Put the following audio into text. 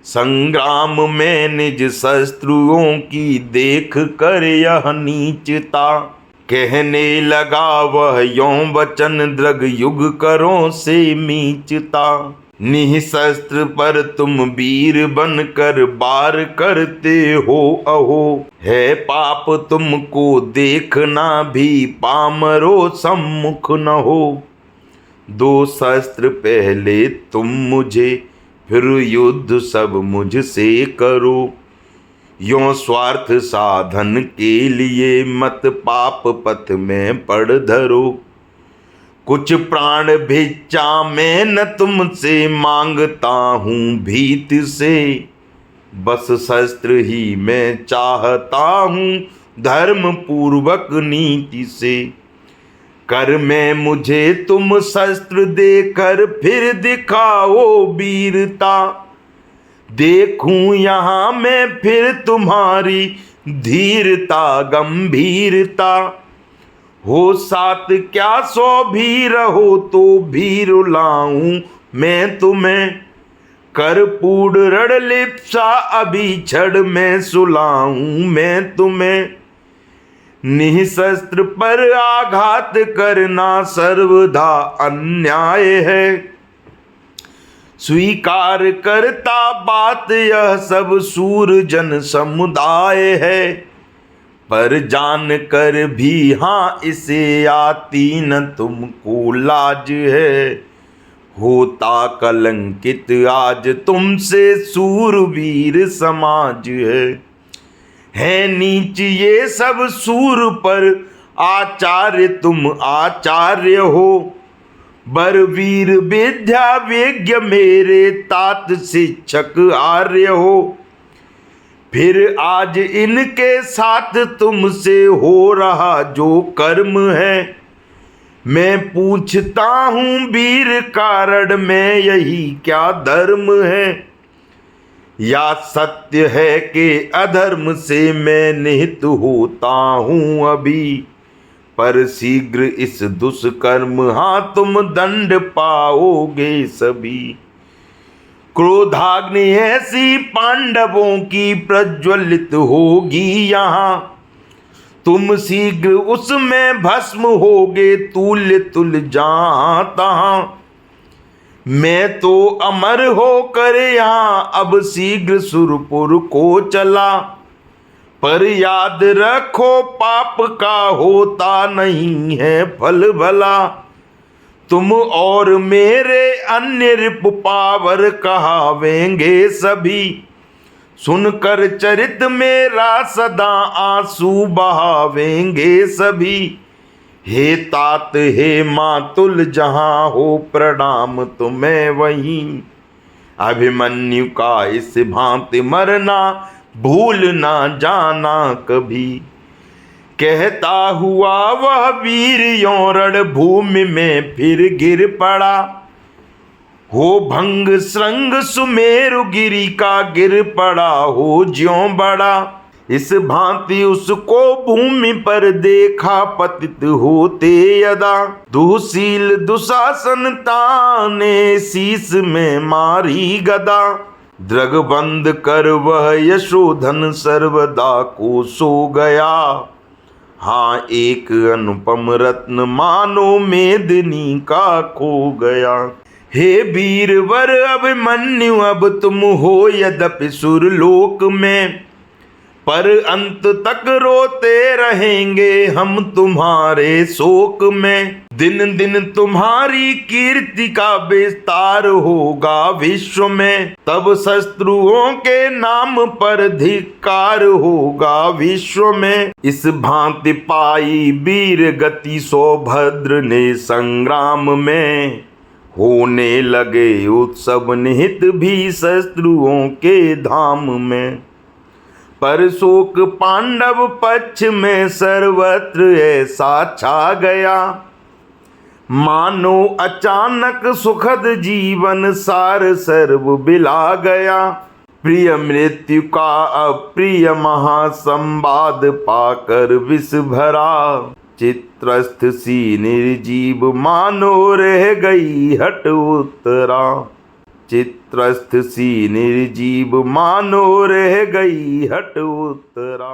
संग्राम में निज शत्रुओं की देख कर यह नीचता। कहने लगा वह यों वचन दृग युग करों से मीचता। निःशस्त्र पर तुम वीर बनकर बार करते हो अहो। है पाप तुमको देखना भी पामरो सम्मुख न हो। दो शस्त्र पहले तुम मुझे फिर युद्ध सब मुझसे करो। यों स्वार्थ साधन के लिए मत पाप पथ में पड़ धरो। कुछ प्राण भिक्षा मैं न तुमसे मांगता हूँ भीत से। बस शस्त्र ही मैं चाहता हूँ धर्म पूर्वक नीति से। कर में मुझे तुम शस्त्र देकर फिर दिखाओ वीरता। देखूं यहाँ मैं फिर तुम्हारी धीरता गंभीरता। हो साथ क्या 100 भी रहो तो भी रुलाऊं मैं तुम्हें। कर पूर्ण रण लिप्सा अभी क्षण में सुलाऊं मैं तुम्हें। निःशस्त्र पर आघात करना सर्वदा अन्याय है। स्वीकार करता बात यह सब सूर जन समुदाय है। पर जान कर भी हाँ इसे आती न तुमको लाज है। होता कलंकित आज तुमसे सूरवीर समाज है नीच ये सब सूर पर आचार्य तुम आचार्य हो। बरवीर विद्या विज्ञ मेरे तात शिक्षक आर्य हो। फिर आज इनके साथ तुमसे हो रहा जो कर्म है। मैं पूछता हूँ वीर कारण में यही क्या धर्म है। या सत्य है कि अधर्म से मैं निहित होता हूँ अभी। पर शीघ्र इस दुष्कर्म हाँ तुम दंड पाओगे सभी। क्रोधाग्नि ऐसी पांडवों की प्रज्वलित होगी यहाँ। तुम शीघ्र उसमें भस्म होगे तुल्य तुल जहाँ तहाँ। मैं तो अमर होकर यहाँ अब शीघ्र सुरपुर को चला। पर याद रखो पाप का होता नहीं है फल भला। तुम और मेरे अन्य रिप पावर कहावेंगे सभी। सुनकर चरित मेरा सदा आंसू बहावेंगे सभी। हे तात हे मातुल जहाँ हो प्रणाम तुम्हें वहीं। अभिमन्यु का इस भांति मरना भूल ना जाना कभी। कहता हुआ वह वीर यों रण भूमि में फिर गिर पड़ा। हो भंग श्रृंग सुमेरु गिरी का गिर पड़ा हो ज्यों बड़ा। इस भांति उसको भूमि पर देखा पतित होते यदा। दुःशील दुशासन ताने शीस में मारी गदा। दृग बंद कर वह यशोधन सर्वदा को सो गया। हाँ एक अनुपम रत्न मानो मेदिनी का खो गया। हे वीरवर अभिमन्यु अब तुम हो यद्यपि सुरलोक में। पर अंत तक रोते रहेंगे हम तुम्हारे शोक में। दिन दिन तुम्हारी कीर्ति का विस्तार होगा विश्व में। तब शत्रुओं के नाम पर धिक्कार होगा विश्व में। इस भांति पाई वीर गति सौभद्र ने संग्राम में। होने लगे उत्सव निहित भी शत्रुओं के धाम में। पर शोक पांडव पक्ष में सर्वत्र ऐसा छा गया। मानो अचानक सुखद जीवन सार सर्व बिला गया। प्रिय मृत्यु का अप्रिय महासंवाद पाकर विष भरा। चित्रस्थ सी निर्जीव मानो रह गई हट उत्तरा। चित त्रस्त सी निर्जीव मानो रह गई हट उत्तरा।